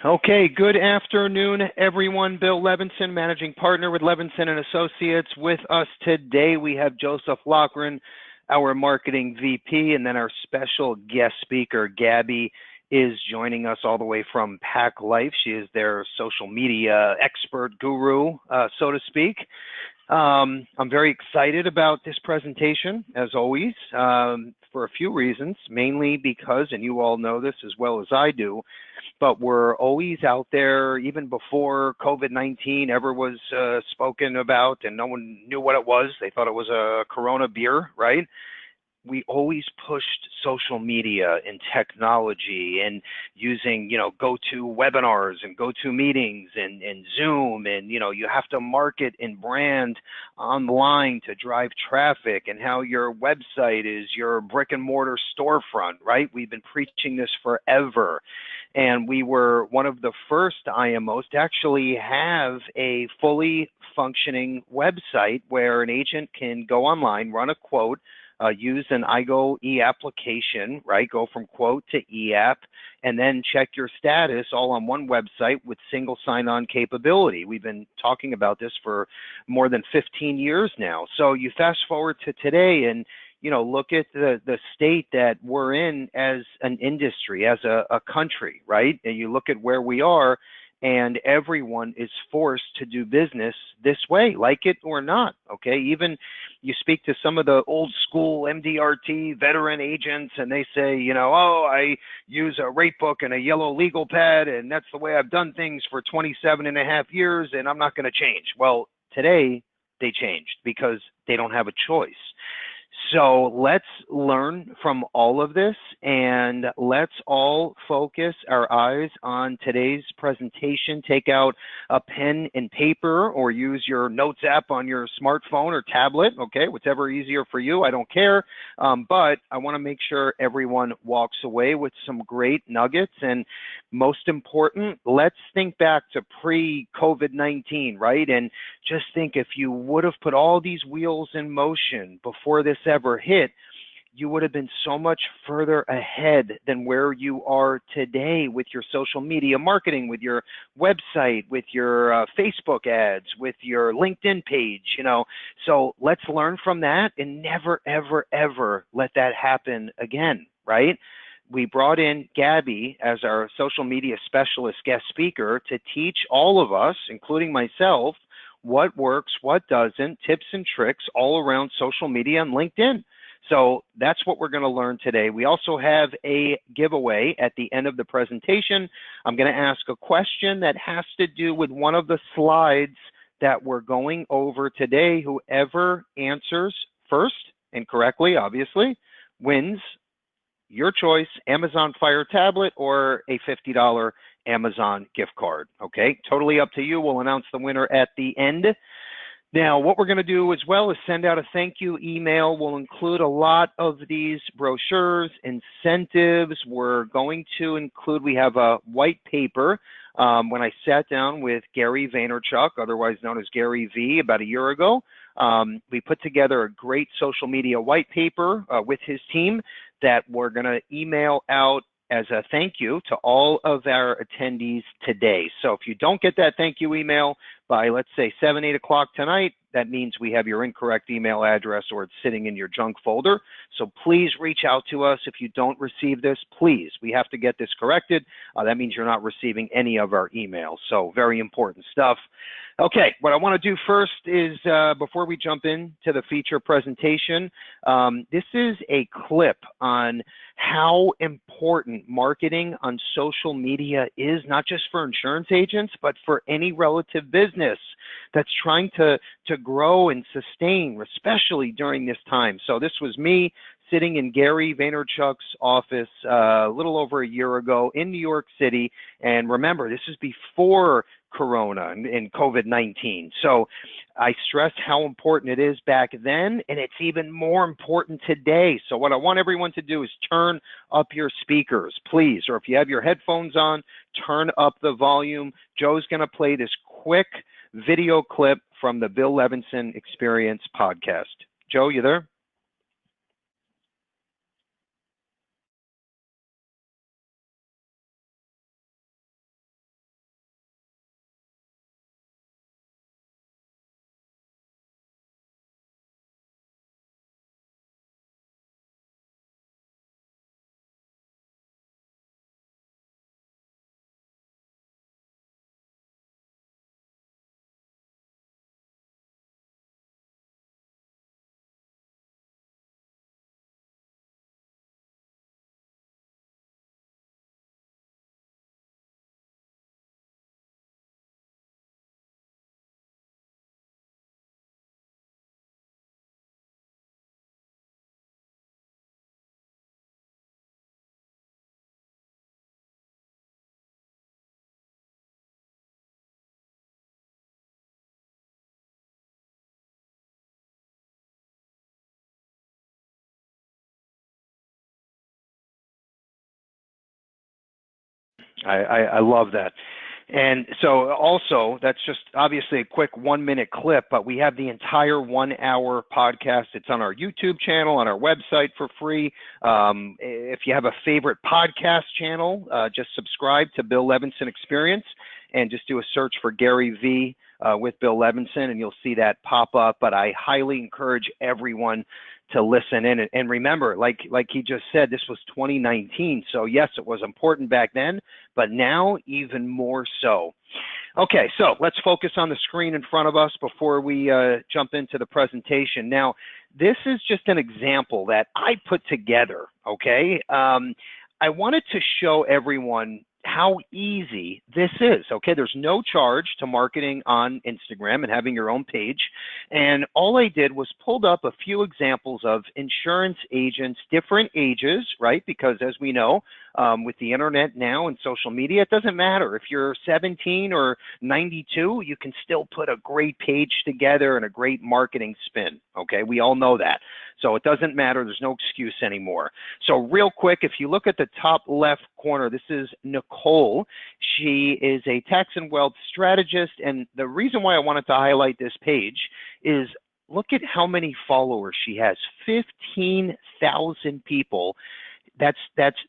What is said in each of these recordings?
Okay, good afternoon, everyone. Bill Levinson, managing partner with Levinson and Associates. With us today, we have Joseph Loughran, our marketing VP, and then our special guest speaker, Gabby, is joining us all the way from Pack Life. She is their social media expert guru, so to speak. I'm very excited about this presentation, as always, for a few reasons, mainly because, and you all know this as well as I do, but we're always out there, even before COVID-19 ever was spoken about and no one knew what it was. They thought it was a Corona beer, right? We always pushed social media and technology and using, go-to webinars and go-to meetings and Zoom, and, you have to market and brand online to drive traffic, and how your website is your brick and mortar storefront, right? We've been preaching this forever. And we were one of the first IMOs to actually have a fully functioning website where an agent can go online, run a quote, use an iGo e-application, right? Go from quote to e-app, and then check your status all on one website with single sign-on capability. We've been talking about this for more than 15 years now. So you fast forward to today and look at the state that we're in as an industry, as a country, right? And you look at where we are, and everyone is forced to do business this way, like it or not, okay? Even you speak to some of the old school MDRT veteran agents, and they say, oh, I use a rate book and a yellow legal pad, and that's the way I've done things for 27 and a half years, and I'm not going to change. Well, today they changed because they don't have a choice. So let's learn from all of this, and let's all focus our eyes on today's presentation. Take out a pen and paper or use your notes app on your smartphone or tablet, okay, whatever easier for you, I don't care. But I want to make sure everyone walks away with some great nuggets. And most important, let's think back to pre-COVID-19, right? And just think, if you would have put all these wheels in motion before this ever hit, you would have been so much further ahead than where you are today with your social media marketing, with your website, with your Facebook ads, with your LinkedIn page, So let's learn from that and never, ever, ever let that happen again, right? We brought in Gabby as our social media specialist guest speaker to teach all of us, including myself, what works, what doesn't, tips and tricks all around social media and LinkedIn. So that's what we're going to learn today. We also have a giveaway at the end of the presentation. I'm going to ask a question that has to do with one of the slides that we're going over today. Whoever answers first and correctly, obviously, wins your choice, Amazon Fire tablet or a $50 Amazon gift card, okay? Totally up to you. We'll announce the winner at the end. Now, what we're going to do as well is send out a thank you email. We'll include a lot of these brochures, incentives. We're going to include, we have a white paper. When I sat down with Gary Vaynerchuk, otherwise known as Gary V, about a year ago, we put together a great social media white paper with his team that we're going to email out as a thank you to all of our attendees today. So if you don't get that thank you email by, let's say, 7, 8 o'clock tonight, that means we have your incorrect email address or it's sitting in your junk folder. So please reach out to us if you don't receive this. Please, we have to get this corrected. That means you're not receiving any of our emails. So very important stuff. Okay, what I want to do first is, before we jump into the feature presentation, this is a clip on how important marketing on social media is, not just for insurance agents, but for any relative business that's trying to grow and sustain, especially during this time. So this was me sitting in Gary Vaynerchuk's office a little over a year ago in New York City. And remember, this is before Corona and COVID-19. So I stressed how important it is back then, and it's even more important today. So what I want everyone to do is turn up your speakers, please, or if you have your headphones on, turn up the volume. Joe's going to play this quick video clip from the Bill Levinson Experience podcast. Joe, you there? I love that. And so also, that's just obviously a quick 1-minute clip, but we have the entire 1-hour podcast. It's on our YouTube channel, on our website for free. If you have a favorite podcast channel, just subscribe to Bill Levinson Experience and just do a search for Gary V with Bill Levinson, and you'll see that pop up. But I highly encourage everyone to listen in. And remember, like he just said, this was 2019. So yes, it was important back then, but now even more so. Okay, so let's focus on the screen in front of us before we jump into the presentation. Now, this is just an example that I put together, okay? I wanted to show everyone how easy this is, okay? There's no charge to marketing on Instagram and having your own page. And all I did was pulled up a few examples of insurance agents, different ages, right? Because as we know, with the internet now and social media, it doesn't matter if you're 17 or 92, you can still put a great page together and a great marketing spin, okay? We all know that. So it doesn't matter, there's no excuse anymore. So real quick, if you look at the top left corner, this is Nicole. She is a tax and wealth strategist, and the reason why I wanted to highlight this page is look at how many followers she has, 15,000 people. That's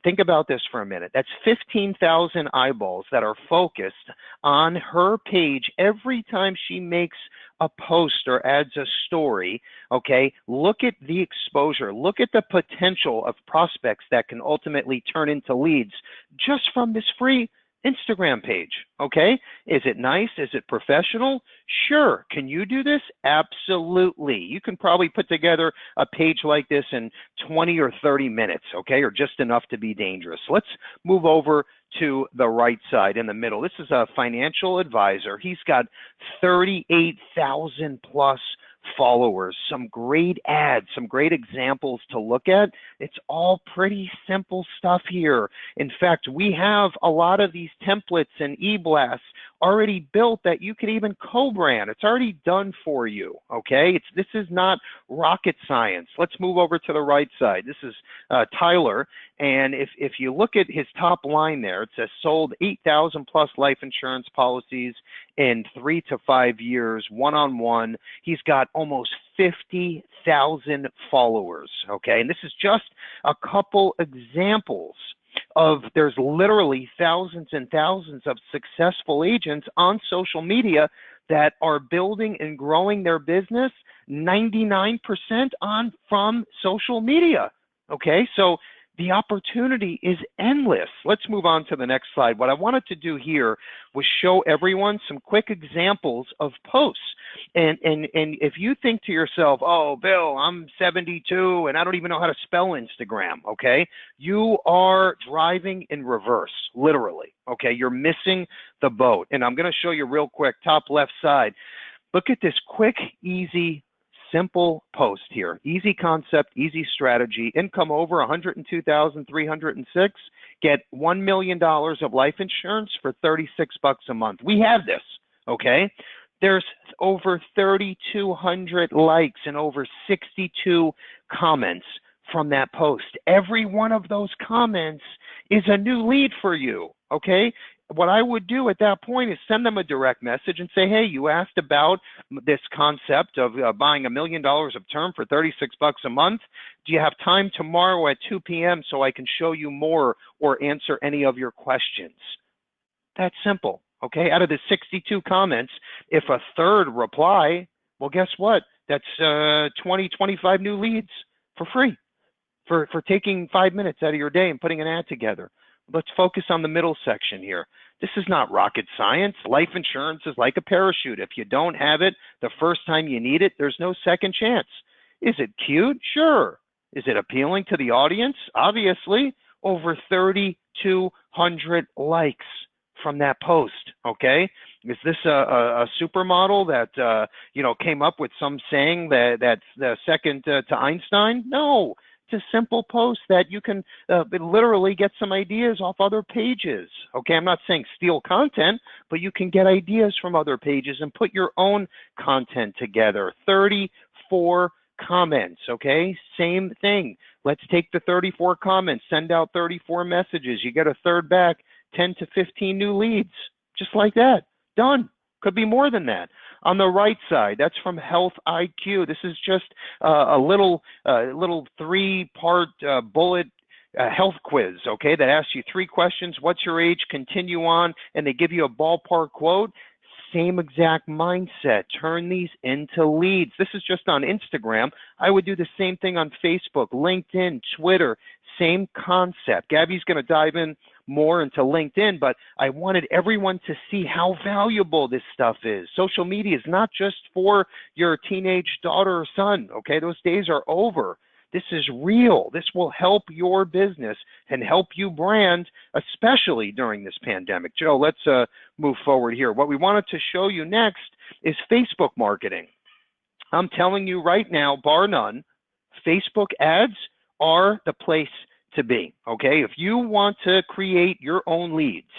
think about this for a minute. That's 15,000 eyeballs that are focused on her page every time she makes a post or adds a story, okay? Look at the exposure. Look at the potential of prospects that can ultimately turn into leads just from this free Instagram page, okay? Is it nice? Is it professional? Sure. Can you do this? Absolutely. You can probably put together a page like this in 20 or 30 minutes, okay, or just enough to be dangerous. Let's move over to the right side in the middle. This is a financial advisor. He's got 38,000 plus followers, some great ads, some great examples to look at. It's all pretty simple stuff here. In fact, we have a lot of these templates and e-blasts already built that you can even co-brand. It's already done for you, okay? This is not rocket science. Let's move over to the right side. This is Tyler, and if you look at his top line there, it says sold 8,000 plus life insurance policies in 3 to 5 years, one-on-one. He's got almost 50,000 followers, okay? And this is just a couple examples of there's literally thousands and thousands of successful agents on social media that are building and growing their business 99% from social media, okay? So the opportunity is endless. Let's move on to the next slide. What I wanted to do here was show everyone some quick examples of posts. And if you think to yourself, oh, Bill, I'm 72 and I don't even know how to spell Instagram, okay? You are driving in reverse, literally, okay? You're missing the boat. And I'm going to show you real quick, top left side. Look at this quick, easy, simple post here. Easy concept, easy strategy. Income over 102,306. Get $1 million of life insurance for 36 bucks a month. We have this, okay? There's over 3,200 likes and over 62 comments from that post. Every one of those comments is a new lead for you, okay? What I would do at that point is send them a direct message and say, hey, you asked about this concept of buying $1 million of term for 36 bucks a month. Do you have time tomorrow at 2 p.m. so I can show you more or answer any of your questions? That's simple, okay? Out of the 62 comments, if a third reply, well, guess what? That's 20, 25 new leads for free for taking 5 minutes out of your day and putting an ad together. Let's focus on the middle section here. This is not rocket science. Life insurance is like a parachute. If you don't have it the first time you need it, there's no second chance. Is it cute? Sure. Is it appealing to the audience? Obviously. Over 3,200 likes from that post, okay? Is this a supermodel that, came up with some saying that's the second to Einstein? No. It's a simple post that you can literally get some ideas off other pages. Okay, I'm not saying steal content, but you can get ideas from other pages and put your own content together. 34 comments, okay? Same thing. Let's take the 34 comments, send out 34 messages. You get a third back, 10 to 15 new leads, just like that. Done. Could be more than that. On the right side, that's from Health IQ. This is just a little 3-part bullet health quiz, okay, that asks you 3 questions. What's your age? Continue on, and they give you a ballpark quote. Same exact mindset. Turn these into leads. This is just on Instagram. I would do the same thing on Facebook, LinkedIn, Twitter. Same concept. Gabby's going to dive in more into LinkedIn, but I wanted everyone to see how valuable this stuff is. Social media is not just for your teenage daughter or son, okay? Those days are over. This is real. This will help your business and help you brand, especially during this pandemic. Joe, let's move forward here. What we wanted to show you next is Facebook marketing. I'm telling you right now, bar none, Facebook ads are the place to be, okay? If you want to create your own leads,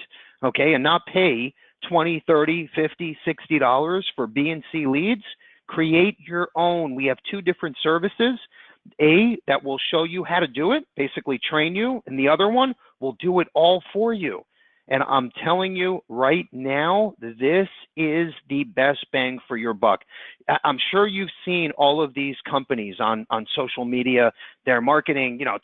okay, and not pay $20, $30, $50, $60 for B and C leads, create your own. We have 2 different services. That will show you how to do it, basically train you, and the other one will do it all for you. And I'm telling you right now, this is the best bang for your buck. I'm sure you've seen all of these companies on social media. They're marketing, $20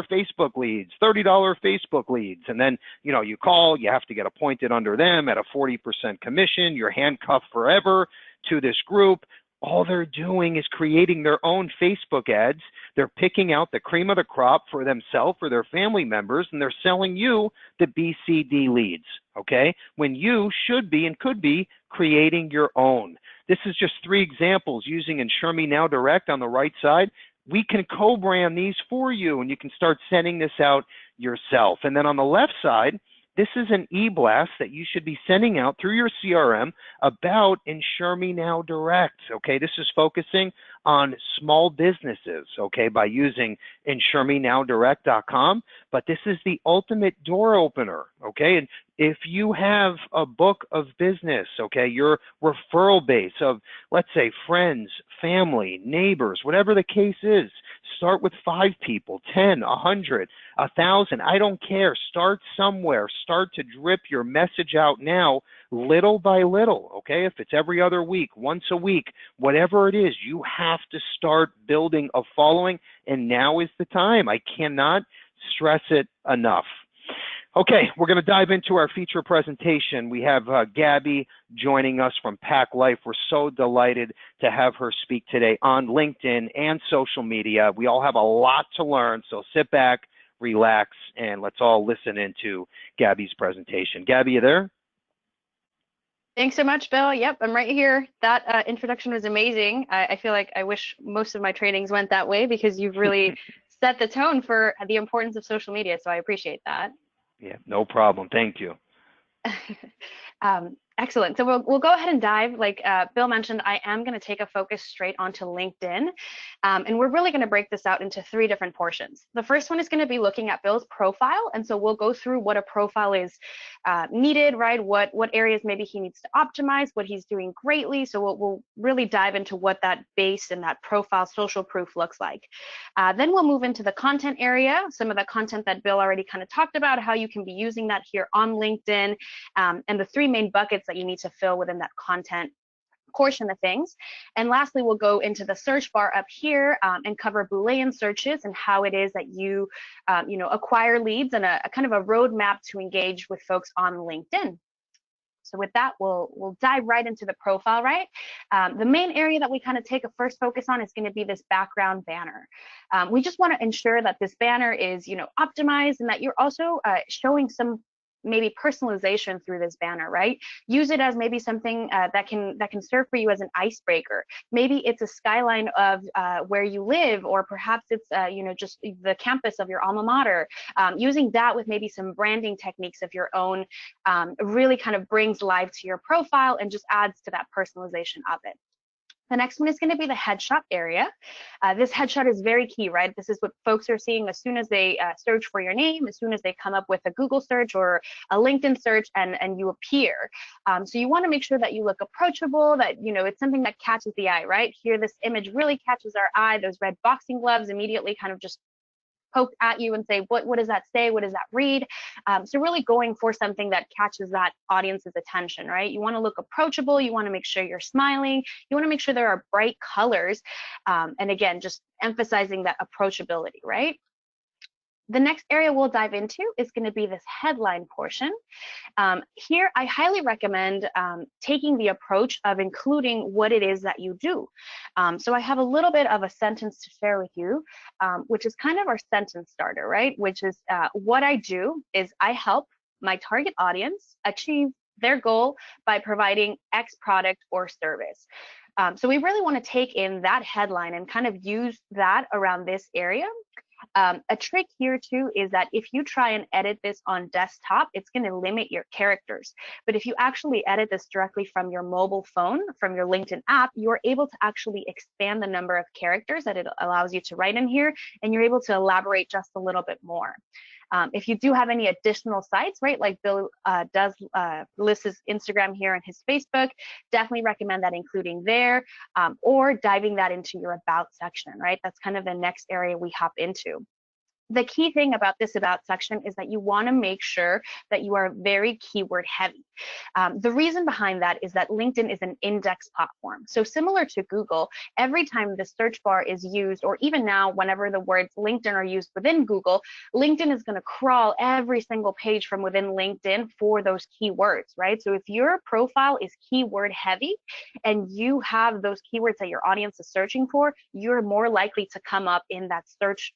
Facebook leads, $30 Facebook leads. And then, you call, you have to get appointed under them at a 40% commission. You're handcuffed forever to this group. All they're doing is creating their own Facebook ads. They're picking out the cream of the crop for themselves, for their family members, and they're selling you the BCD leads, okay? When you should be and could be creating your own. This is just 3 examples using Insure Me Now Direct on the right side. We can co-brand these for you, and you can start sending this out yourself. And then on the left side, this is an e-blast that you should be sending out through your CRM about Insure Me Now Direct, okay? This is focusing on small businesses, okay, by using InsureMeNowDirect.com, but this is the ultimate door opener, okay? And if you have a book of business, okay, your referral base of, let's say, friends, family, neighbors, whatever the case is, start with 5 people, 10, 100, 1,000, I don't care. Start somewhere. Start to drip your message out now, little by little, okay? If it's every other week, once a week, whatever it is, you have to start building a following, and now is the time. I cannot stress it enough. Okay, we're going to dive into our feature presentation. We have Gabby joining us from Pack Life. We're so delighted to have her speak today on LinkedIn and social media. We all have a lot to learn, so sit back, relax, and let's all listen into Gabby's presentation. Gabby, you there? Thanks so much, Bill. Yep, I'm right here. That introduction was amazing. I feel like I wish most of my trainings went that way because you've really set the tone for the importance of social media, so I appreciate that. Yeah, no problem. Thank you. Excellent. So we'll go ahead and dive. Like Bill mentioned, I am going to take a focus straight onto LinkedIn. And we're really going to break this out into 3 different portions. The first one is going to be looking at Bill's profile. And so we'll go through what a profile is needed, right? What areas maybe he needs to optimize, what he's doing greatly. So we'll really dive into what that base and that profile social proof looks like. Then we'll move into the content area, some of the content that Bill already kind of talked about, how you can be using that here on LinkedIn, and the 3 main buckets that you need to fill within that content portion of things. And lastly, we'll go into the search bar up here and cover Boolean searches and how it is that you, acquire leads and a kind of a roadmap to engage with folks on LinkedIn. So with that, we'll dive right into the profile, right? The main area that we kind of take a first focus on is going to be this background banner. We just want to ensure that this banner is, optimized and that you're also showing some maybe personalization through this banner, right? Use it as maybe something that can serve for you as an icebreaker. Maybe it's a skyline of where you live, or perhaps it's just the campus of your alma mater. Using that with maybe some branding techniques of your own really kind of brings life to your profile and just adds to that personalization of it. The next one is going to be the headshot area. This headshot is very key, right? This is what folks are seeing as soon as they search for your name, as soon as they come up with a Google search or a LinkedIn search and you appear. So you want to make sure that you look approachable, that, it's something that catches the eye, right? Here, this image really catches our eye. Those red boxing gloves immediately kind of just poke at you and say, what does that say? What does that read? So really going for something that catches that audience's attention, right? You want to look approachable. You want to make sure you're smiling. You want to make sure there are bright colors. And again, just emphasizing that approachability, right? The next area we'll dive into is going to be this headline portion. Here, I highly recommend taking the approach of including what it is that you do. So I have a little bit of a sentence to share with you, which is kind of our sentence starter, right? Which is what I do is I help my target audience achieve their goal by providing X product or service. So we really want to take in that headline and kind of use that around this area. A trick here too is that if you try and edit this on desktop, it's going to limit your characters. But if you actually edit this directly from your mobile phone, from your LinkedIn app, you're able to actually expand the number of characters that it allows you to write in here, and you're able to elaborate just a little bit more. If you do have any additional sites, right, like Bill does list his Instagram here and his Facebook, definitely recommend that including there, or diving that into your about section, right? That's kind of the next area we hop into. The key thing about this about section is that you want to make sure that you are very keyword heavy. The reason behind that is that LinkedIn is an index platform. So similar to Google, every time the search bar is used, or even now whenever the words LinkedIn are used within Google, LinkedIn is going to crawl every single page from within LinkedIn for those keywords, right? So if your profile is keyword heavy and you have those keywords that your audience is searching for, you're more likely to come up in that search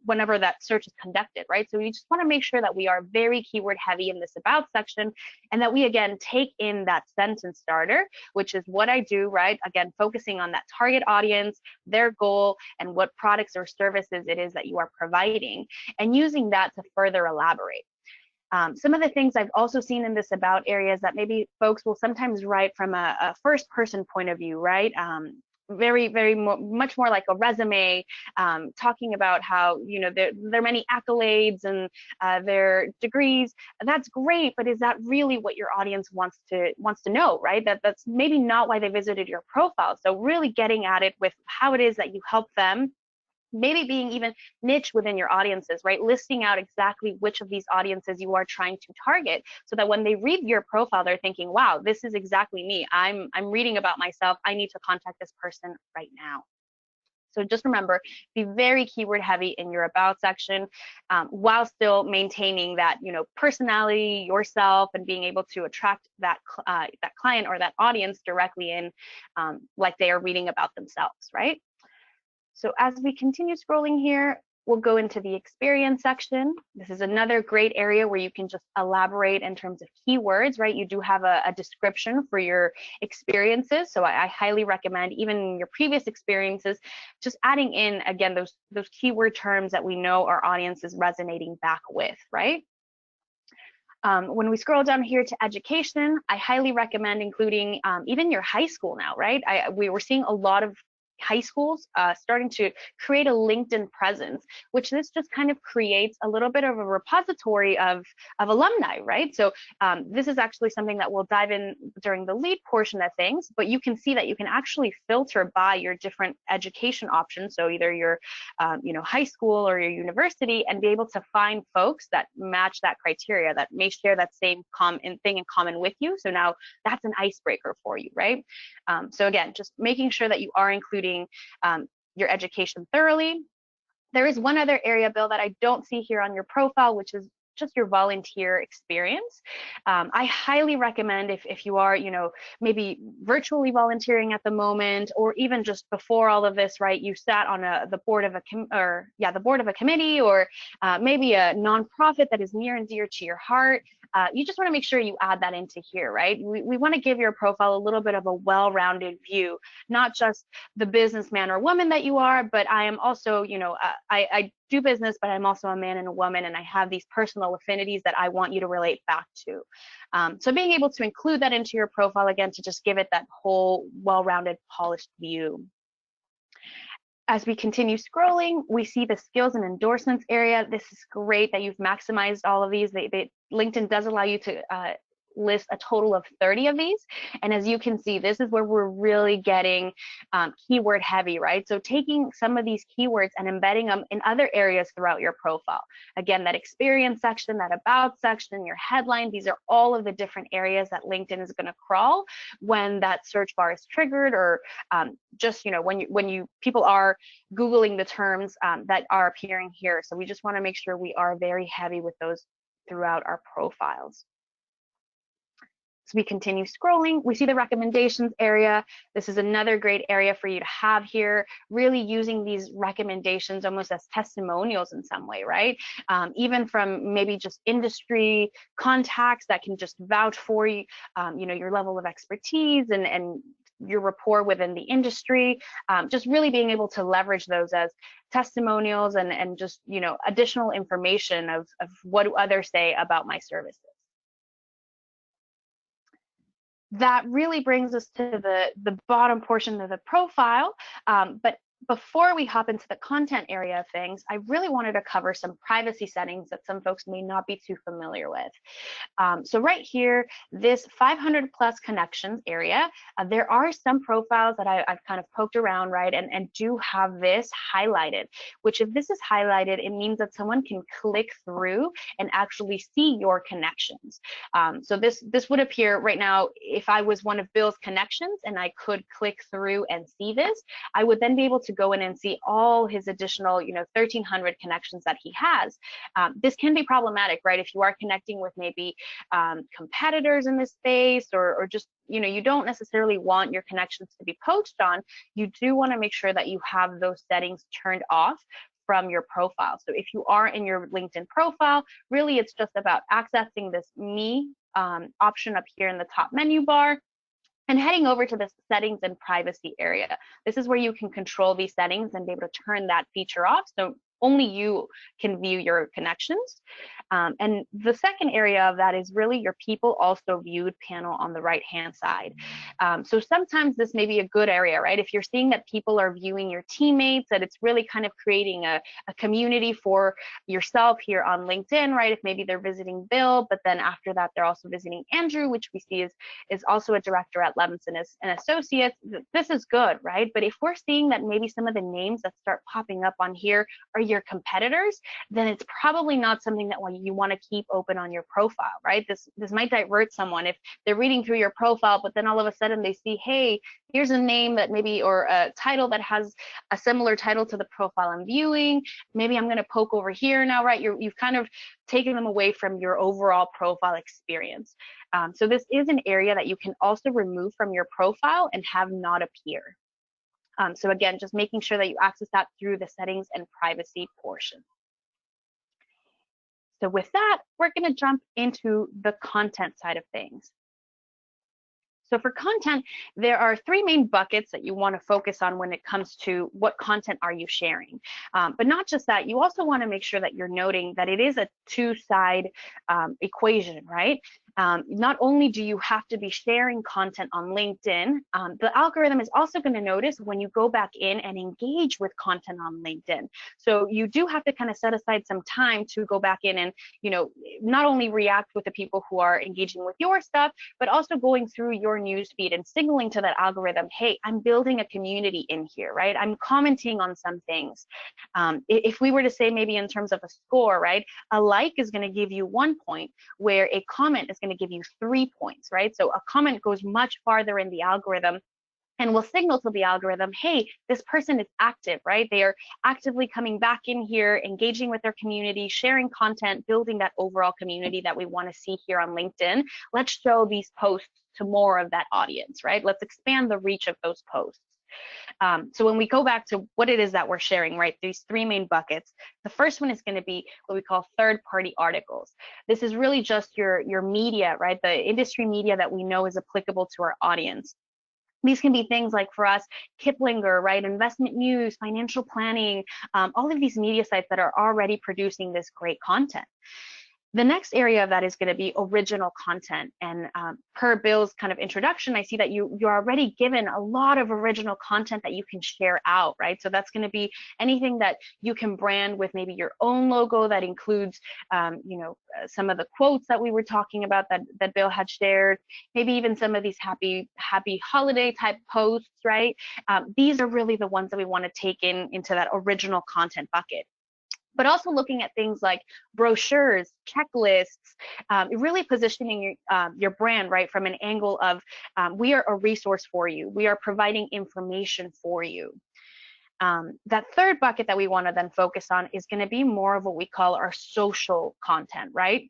whenever that search is conducted, right? So we just want to make sure that we are very keyword heavy in this about section, and that we again take in that sentence starter, which is what I do, right? Again, focusing on that target audience, their goal, and what products or services it is that you are providing, and using that to further elaborate. Some of the things I've also seen in this about areas that maybe folks will sometimes write from a first person point of view, right? Much more like a resume, talking about how, you know, there are many accolades and their degrees. That's great, but is that really what your audience wants to know, right? That's maybe not why they visited your profile. So really getting at it with how it is that you help them, maybe being even niche within your audiences, right? Listing out exactly which of these audiences you are trying to target, so that when they read your profile, they're thinking, wow, this is exactly me. I'm reading about myself. I need to contact this person right now. So just remember, be very keyword heavy in your about section, while still maintaining that, you know, personality, yourself, and being able to attract that client or that audience directly in, like they are reading about themselves, right? So as we continue scrolling here, we'll go into the experience section. This is another great area where you can just elaborate in terms of keywords, right? You do have a description for your experiences. So I highly recommend, even in your previous experiences, just adding in, again, those keyword terms that we know our audience is resonating back with, right? When we scroll down here to education, I highly recommend including even your high school now, right? We were seeing a lot of high schools starting to create a LinkedIn presence, which this just kind of creates a little bit of a repository of alumni, right? So this is actually something that we'll dive in during the lead portion of things, but you can see that you can actually filter by your different education options. So either your you know, high school or your university, and be able to find folks that match that criteria, that may share that same thing in common with you. So now that's an icebreaker for you, right? So again, just making sure that you are including your education thoroughly. There is one other area, Bill, that I don't see here on your profile, which is just your volunteer experience. I highly recommend, if you are, you know, maybe virtually volunteering at the moment, or even just before all of this, right? You sat on the board of a committee, or maybe a nonprofit that is near and dear to your heart. You just want to make sure you add that into here, right? We want to give your profile a little bit of a well-rounded view, not just the businessman or woman that you are, but I am also, you know, I do business, but I'm also a man and a woman, and I have these personal affinities that I want you to relate back to. So being able to include that into your profile, again, to just give it that whole well-rounded, polished view. As we continue scrolling, we see the skills and endorsements area. This is great that you've maximized all of these. LinkedIn does allow you to lists a total of 30 of these. And as you can see, this is where we're really getting keyword heavy, right? So taking some of these keywords and embedding them in other areas throughout your profile. Again, that experience section, that about section, your headline, these are all of the different areas that LinkedIn is going to crawl when that search bar is triggered, or just, you know, when you people are Googling the terms that are appearing here. So we just want to make sure we are very heavy with those throughout our profiles. So we continue scrolling, we see the recommendations area. This is another great area for you to have here, really using these recommendations almost as testimonials in some way, right? Even from maybe just industry contacts that can just vouch for you, you know, your level of expertise and your rapport within the industry, just really being able to leverage those as testimonials and just, you know, additional information of what do others say about my services. That really brings us to the bottom portion of the profile, but before we hop into the content area of things, I really wanted to cover some privacy settings that some folks may not be too familiar with. So right here, this 500 plus connections area, there are some profiles that I've kind of poked around, right, and do have this highlighted, which if this is highlighted, it means that someone can click through and actually see your connections. So this would appear right now, if I was one of Bill's connections and I could click through and see this, I would then be able to go in and see all his additional, you know, 1,300 connections that he has. This can be problematic, right? If you are connecting with maybe competitors in this space, or just, you know, you don't necessarily want your connections to be poached on, you do want to make sure that you have those settings turned off from your profile. So if you are in your LinkedIn profile, really it's just about accessing this Me option up here in the top menu bar, and heading over to the settings and privacy area. This is where you can control these settings and be able to turn that feature off, so only you can view your connections. And the second area of that is really your people also viewed panel on the right hand side. So sometimes this may be a good area, right? If you're seeing that people are viewing your teammates, that it's really kind of creating a community for yourself here on LinkedIn, right? If maybe they're visiting Bill, but then after that they're also visiting Andrew, which we see is also a director at Levinson and Associates. This is good, right? But if we're seeing that maybe some of the names that start popping up on here are your competitors, then it's probably not something that you want to keep open on your profile, right? This might divert someone if they're reading through your profile, but then all of a sudden they see, hey, here's a name that maybe, or a title that has a similar title to the profile I'm viewing. Maybe I'm going to poke over here now, right? You've kind of taken them away from your overall profile experience. So this is an area that you can also remove from your profile and have not appear. So again, just making sure that you access that through the settings and privacy portion. So with that, we're going to jump into the content side of things. So for content, there are three main buckets that you want to focus on when it comes to what content are you sharing. But not just that, you also want to make sure that you're noting that it is a two-side equation, right? Not only do you have to be sharing content on LinkedIn, the algorithm is also going to notice when you go back in and engage with content on LinkedIn. So you do have to kind of set aside some time to go back in and, you know, not only react with the people who are engaging with your stuff, but also going through your newsfeed and signaling to that algorithm, hey, I'm building a community in here, right? I'm commenting on some things. If we were to say maybe in terms of a score, right? A like is going to give you 1 point, where a comment is going to give you 3 points, right? So a comment goes much farther in the algorithm and will signal to the algorithm, hey, this person is active, right? They are actively coming back in here, engaging with their community, sharing content, building that overall community that we want to see here on LinkedIn. Let's show these posts to more of that audience, right? Let's expand the reach of those posts. So when we go back to what it is that we're sharing, right, these three main buckets, the first one is going to be what we call third-party articles. This is really just your media, right, the industry media that we know is applicable to our audience. These can be things like, for us, Kiplinger, right, investment news, financial planning, all of these media sites that are already producing this great content. The next area of that is going to be original content. And per Bill's kind of introduction, I see that you're already given a lot of original content that you can share out, right? So that's going to be anything that you can brand with maybe your own logo that includes, some of the quotes that we were talking about that Bill had shared, maybe even some of these happy holiday type posts, right? These are really the ones that we want to take into that original content bucket. But also looking at things like brochures, checklists, really positioning your brand, right, from an angle of we are a resource for you. We are providing information for you. That third bucket that we want to then focus on is going to be more of what we call our social content, right?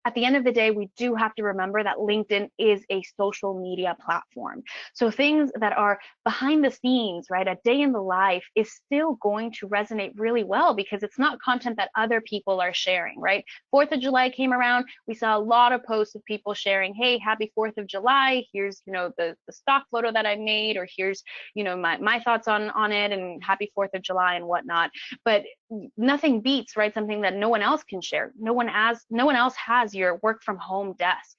At the end of the day, we do have to remember that LinkedIn is a social media platform. So things that are behind the scenes, right, a day in the life is still going to resonate really well because it's not content that other people are sharing, right? 4th of July came around, we saw a lot of posts of people sharing, hey, happy 4th of July, here's, the stock photo that I made, or here's, my thoughts on it, and happy 4th of July and whatnot. But nothing beats, right, something that no one else can share. No one else has your work from home desk.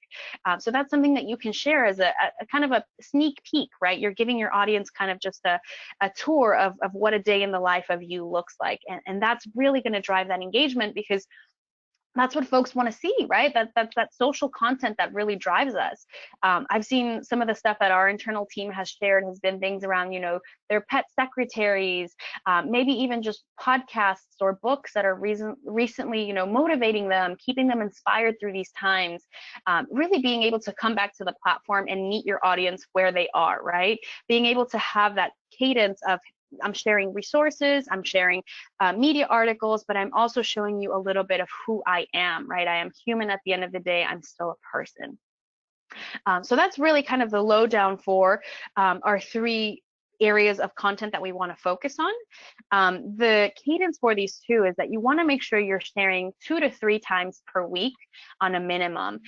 So that's something that you can share as a kind of a sneak peek, right? You're giving your audience kind of just a tour of what a day in the life of you looks like. And that's really going to drive that engagement because that's what folks want to see, right? That's that social content that really drives us. I've seen some of the stuff that our internal team has shared has been things around, their pet secretaries, maybe even just podcasts or books that are recently, motivating them, keeping them inspired through these times. Really being able to come back to the platform and meet your audience where they are, right? Being able to have that cadence of I'm sharing resources, I'm sharing media articles, but I'm also showing you a little bit of who I am, right? I am human at the end of the day, I'm still a person. So that's really kind of the lowdown for our 3 areas of content that we want to focus on. The cadence for these 2 is that you want to make sure you're sharing 2 to 3 times per week on a minimum.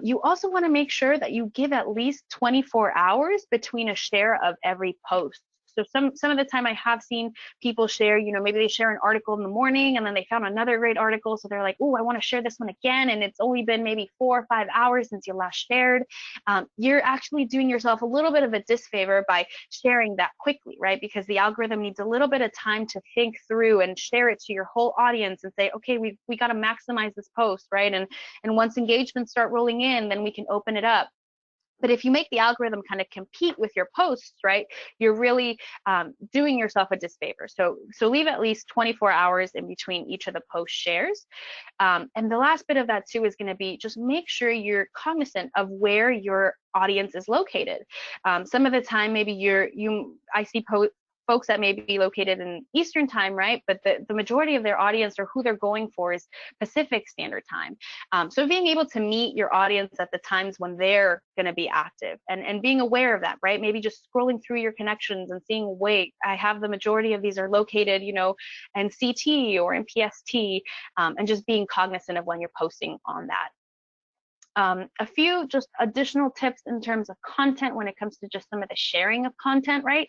You also want to make sure that you give at least 24 hours between a share of every post. So some of the time I have seen people share, maybe they share an article in the morning and then they found another great article. So they're like, oh, I want to share this one again. And it's only been maybe 4 or 5 hours since you last shared. You're actually doing yourself a little bit of a disfavor by sharing that quickly, right? Because the algorithm needs a little bit of time to think through and share it to your whole audience and say, okay, we got to maximize this post, right? And once engagements start rolling in, then we can open it up. But if you make the algorithm kind of compete with your posts, right, you're really doing yourself a disfavor. So leave at least 24 hours in between each of the post shares. And the last bit of that too is going to be just make sure you're cognizant of where your audience is located. Some of the time, maybe I see folks that may be located in Eastern time, right? But the majority of their audience or who they're going for is Pacific Standard Time. So being able to meet your audience at the times when they're going to be active and being aware of that, right? Maybe just scrolling through your connections and seeing, wait, I have the majority of these are located, in CT or in PST, and just being cognizant of when you're posting on that. A few just additional tips in terms of content when it comes to just some of the sharing of content, right?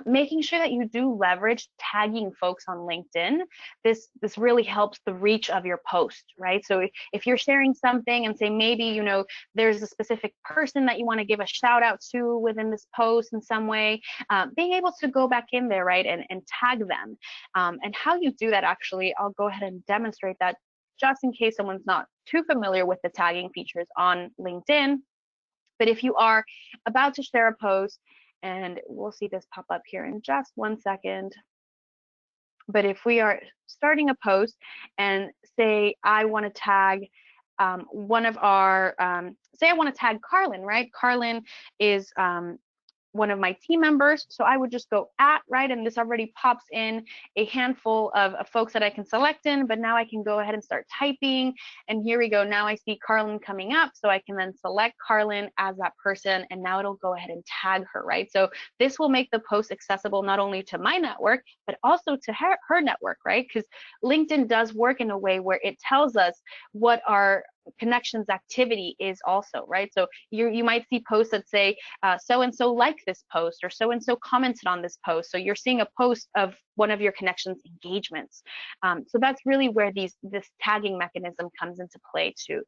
Making sure that you do leverage tagging folks on LinkedIn. This really helps the reach of your post, right? So if you're sharing something and say maybe, there's a specific person that you want to give a shout out to within this post in some way, being able to go back in there, right, and tag them. And how you do that, actually, I'll go ahead and demonstrate that just in case someone's not too familiar with the tagging features on LinkedIn. But if you are about to share a post, and we'll see this pop up here in just 1 second. But if we are starting a post and say I want to tag one of our, say I want to tag Carlin, right? Carlin is one of my team members. So I would just go @ right? And this already pops in a handful of folks that I can select in, but now I can go ahead and start typing. And here we go. Now I see Carlin coming up. So I can then select Carlin as that person. And now it'll go ahead and tag her, right? So this will make the post accessible not only to my network, but also to her network, right? Because LinkedIn does work in a way where it tells us what our connections activity is also, right? So you might see posts that say so and so liked this post, or so and so commented on this post. So you're seeing a post of one of your connections engagements. So that's really where this tagging mechanism comes into play too.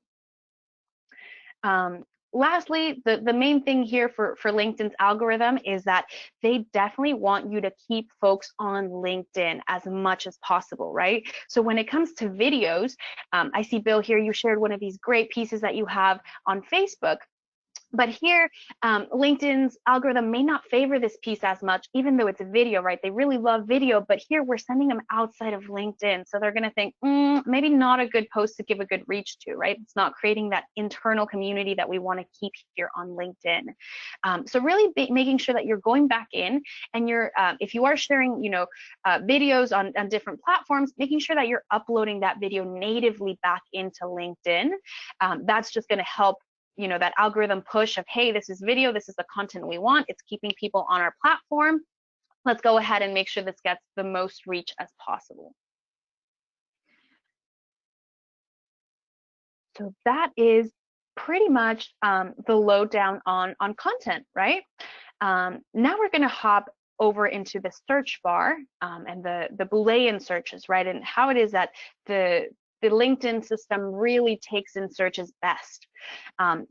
Lastly, the main thing here for LinkedIn's algorithm is that they definitely want you to keep folks on LinkedIn as much as possible, right? So when it comes to videos, I see, Bill, here you shared one of these great pieces that you have on Facebook. But here, LinkedIn's algorithm may not favor this piece as much, even though it's a video, right? They really love video, but here we're sending them outside of LinkedIn. So they're going to think, maybe not a good post to give a good reach to, right? It's not creating that internal community that we want to keep here on LinkedIn. So really making sure that you're going back in and you're, if you are sharing, videos on different platforms, making sure that you're uploading that video natively back into LinkedIn. That's just going to help that algorithm push of, hey, this is video, this is the content we want, it's keeping people on our platform. Let's go ahead and make sure this gets the most reach as possible. So that is pretty much the lowdown on content, right? Now we're going to hop over into the search bar and the Boolean searches, right? And how it is that the LinkedIn system really takes in searches best.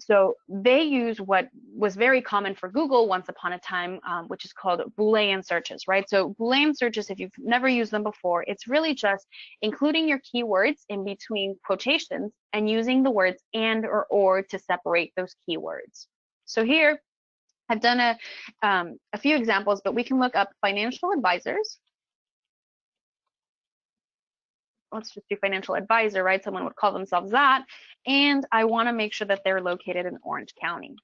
So they use what was very common for Google once upon a time, which is called Boolean searches, right? So Boolean searches, if you've never used them before, it's really just including your keywords in between quotations and using the words and or to separate those keywords. So here, I've done a few examples, but we can look up financial advisors. Let's just do financial advisor, right? Someone would call themselves that. And I want to make sure that they're located in Orange County.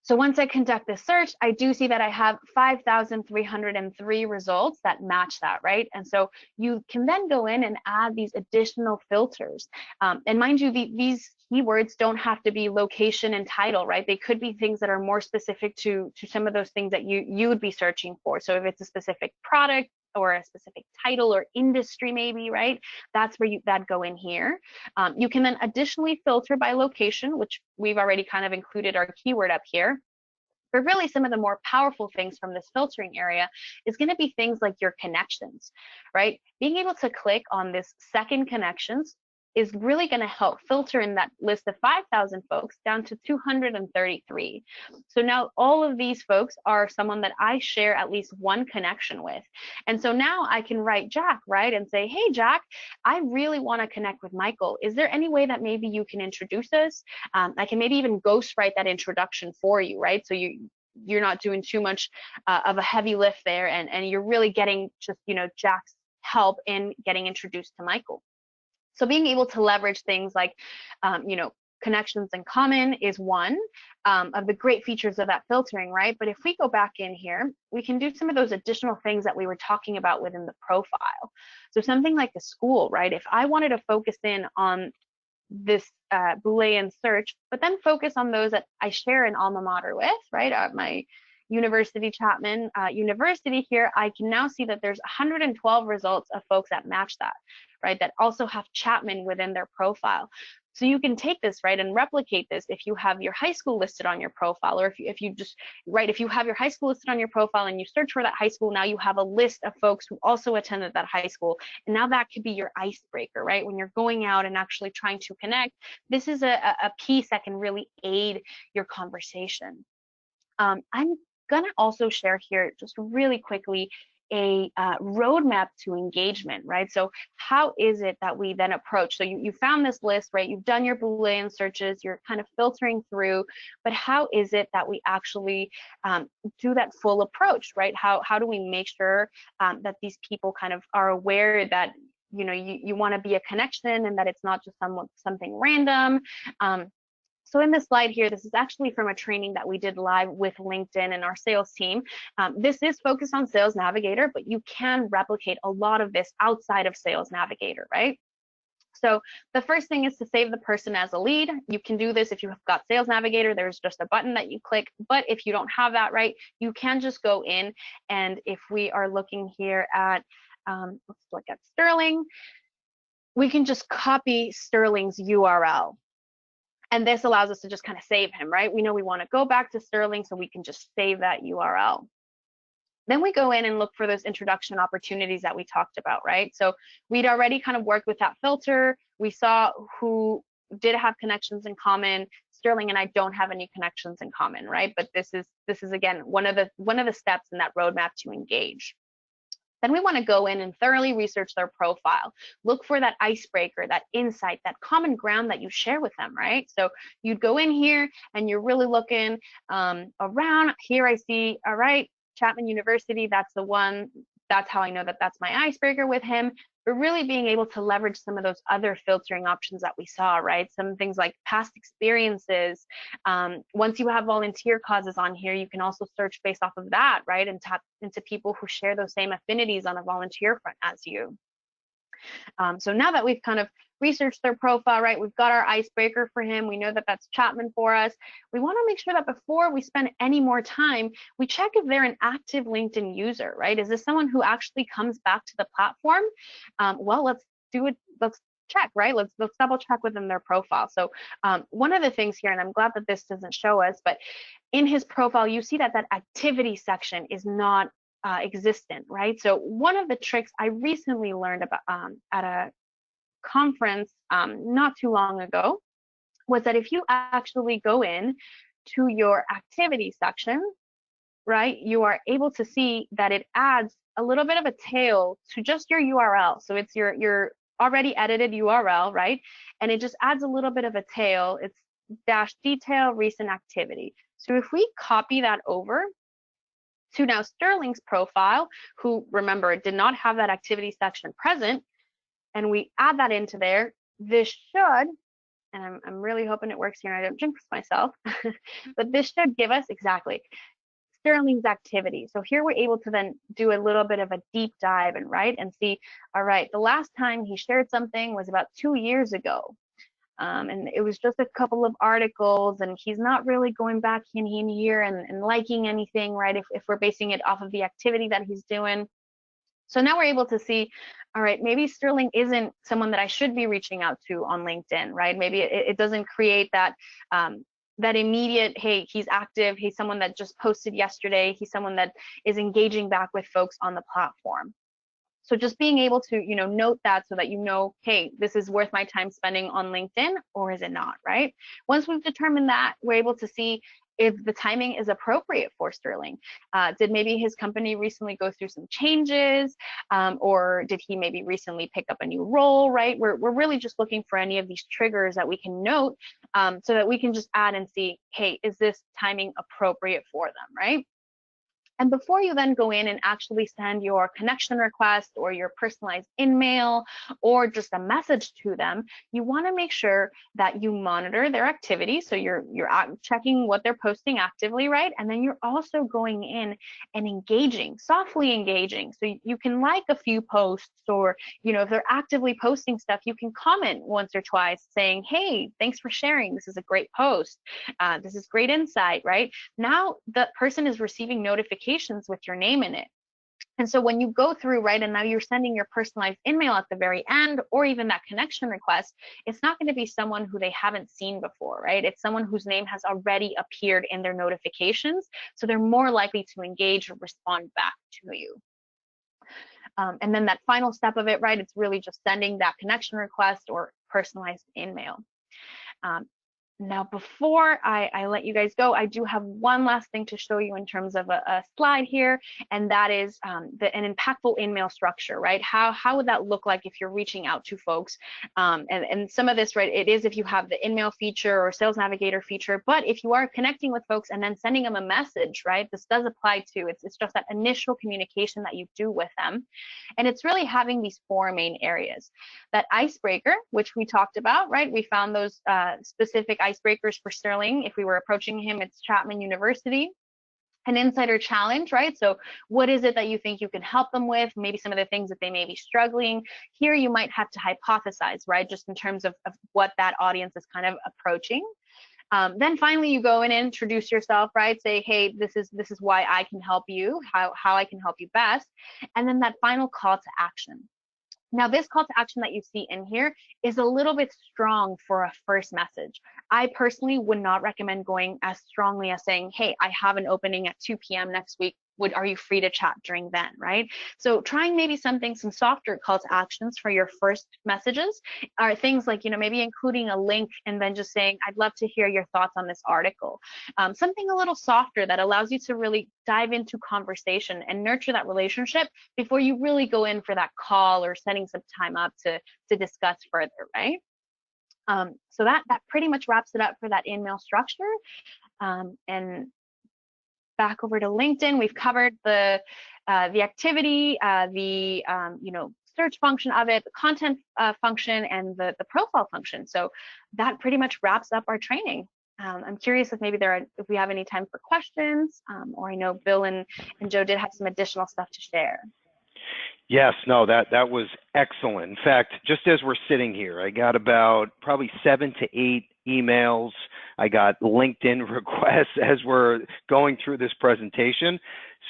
So once I conduct this search, I do see that I have 5,303 results that match that, right? And so you can then go in and add these additional filters. And mind you, these keywords don't have to be location and title, right? They could be things that are more specific to some of those things that you would be searching for. So if it's a specific product, or a specific title or industry maybe, right? That's where that'd go in here. You can then additionally filter by location, which we've already kind of included our keyword up here. But really some of the more powerful things from this filtering area is going to be things like your connections, right? Being able to click on this second connections is really going to help filter in that list of 5,000 folks down to 233. So now all of these folks are someone that I share at least one connection with. And so now I can write Jack, right? And say, hey, Jack, I really want to connect with Michael. Is there any way that maybe you can introduce us? I can maybe even ghostwrite that introduction for you, right? So you're not doing too much of a heavy lift there, and you're really getting just, Jack's help in getting introduced to Michael. So being able to leverage things like, connections in common is one of the great features of that filtering, right? But if we go back in here, we can do some of those additional things that we were talking about within the profile. So something like the school, right? If I wanted to focus in on this Boolean search, but then focus on those that I share an alma mater with, right? My University Chapman University here, I can now see that there's 112 results of folks that match that, right? That also have Chapman within their profile. So you can take this, right, and replicate this if you have your high school listed on your profile, or if you have your high school listed on your profile and you search for that high school, now you have a list of folks who also attended that high school. And now that could be your icebreaker, right? When you're going out and actually trying to connect, this is a piece that can really aid your conversation. I'm gonna also share here just really quickly a roadmap to engagement, right? So how is it that we then approach? So you found this list, right? You've done your Boolean searches, you're kind of filtering through, but how is it that we actually do that full approach, right? How do we make sure that these people kind of are aware that you want to be a connection and that it's not just something random? So in this slide here, this is actually from a training that we did live with LinkedIn and our sales team. This is focused on Sales Navigator, but you can replicate a lot of this outside of Sales Navigator, right? So the first thing is to save the person as a lead. You can do this if you have got Sales Navigator. There's just a button that you click, but if you don't have that, right, you can just go in, and if we are looking here at, let's look at Sterling. we can just copy Sterling's URL. And this allows us to just kind of save him, right? We know we want to go back to Sterling, so we can just save that URL. Then we go in and look for those introduction opportunities that we talked about, right? So we'd already kind of worked with that filter. We saw who did have connections in common. Sterling and I don't have any connections in common, right? But this is again one of the steps in that roadmap to engage. Then we want to go in and thoroughly research their profile. Look for that icebreaker, that insight, that common ground that you share with them, right? So you'd go in here and you're really looking around. Here I see, all right, Chapman University, that's the one. That's how I know that that's my icebreaker with him. But really being able to leverage some of those other filtering options that we saw, right? Some things like past experiences. Once you have volunteer causes on here, you can also search based off of that, right? And tap into people who share those same affinities on a volunteer front as you. So now that we've kind of researched their profile, right, we've got our icebreaker for him. We know that that's Chapman for us. We want to make sure that before we spend any more time, we check if they're an active LinkedIn user, right? Is this someone who actually comes back to the platform? Well, let's do it. Let's check, right? Let's double check within their profile. So one of the things here, and I'm glad that this doesn't show us, but in his profile, you see that that activity section is not existent, right? So one of the tricks I recently learned about at a conference not too long ago was that if you actually go in to your activity section, right, you are able to see that it adds a little bit of a tail to just your URL. So it's your already edited URL, right? And it just adds a little bit of a tail. It's dash detail recent activity. So if we copy that over to now Sterling's profile, who, remember, did not have that activity section present, and we add that into there, this should, and I'm really hoping it works here and I don't jinx myself, but this should give us exactly Sterling's activity. So here we're able to then do a little bit of a deep dive and see, all right, the last time he shared something was about 2 years ago. And it was just a couple of articles, and he's not really going back in here and liking anything, right? If we're basing it off of the activity that he's doing. So now we're able to see, all right, maybe Sterling isn't someone that I should be reaching out to on LinkedIn, right? Maybe it doesn't create that that immediate, hey, he's active, he's someone that just posted yesterday, he's someone that is engaging back with folks on the platform. So just being able to, note that so that hey, this is worth my time spending on LinkedIn, or is it not, right? Once we've determined that, we're able to see if the timing is appropriate for Sterling. Did maybe his company recently go through some changes, or did he maybe recently pick up a new role, right? We're really just looking for any of these triggers that we can note so that we can just add and see, hey, is this timing appropriate for them, right? And before you then go in and actually send your connection request or your personalized in-mail or just a message to them, you want to make sure that you monitor their activity. So you're checking what they're posting actively, right? And then you're also going in and engaging, softly engaging. So you can like a few posts, or if they're actively posting stuff, you can comment once or twice saying, hey, thanks for sharing. This is a great post. This is great insight, right? Now the person is receiving notifications with your name in it. And so when you go through, right, and now you're sending your personalized email at the very end, or even that connection request, it's not going to be someone who they haven't seen before, right? It's someone whose name has already appeared in their notifications. So they're more likely to engage or respond back to you. And then that final step of it, right, it's really just sending that connection request or personalized email. Now, before I let you guys go, I do have one last thing to show you in terms of a slide here, and that is an impactful in-mail structure, right? How would that look like if you're reaching out to folks? And some of this, right, it is if you have the in-mail feature or sales navigator feature, but if you are connecting with folks and then sending them a message, right, this does apply to, it's just that initial communication that you do with them. And it's really having these 4 main areas. That icebreaker, which we talked about, right? We found those specific icebreakers for Sterling. If we were approaching him, it's Chapman University. An insider challenge, right? So what is it that you think you can help them with? Maybe some of the things that they may be struggling. Here you might have to hypothesize, right? Just in terms of what that audience is kind of approaching. Then finally you go in and introduce yourself, right? Say, hey, this is why I can help you, how I can help you best. And then that final call to action. Now, this call to action that you see in here is a little bit strong for a first message. I personally would not recommend going as strongly as saying, hey, I have an opening at 2 p.m. next week. Are you free to chat during then, right? So trying maybe some softer call to actions for your first messages are things like, maybe including a link and then just saying, I'd love to hear your thoughts on this article. Something a little softer that allows you to really dive into conversation and nurture that relationship before you really go in for that call or setting some time up to discuss further, right? So that pretty much wraps it up for that in-mail structure. And back over to LinkedIn, we've covered the activity, the search function of it, the content function, and the profile function. So that pretty much wraps up our training. I'm curious if maybe if we have any time for questions, or I know Bill and Joe did have some additional stuff to share. Yes, no, that was excellent. In fact, just as we're sitting here, I got about probably 7 to 8 emails. I got LinkedIn requests as we're going through this presentation.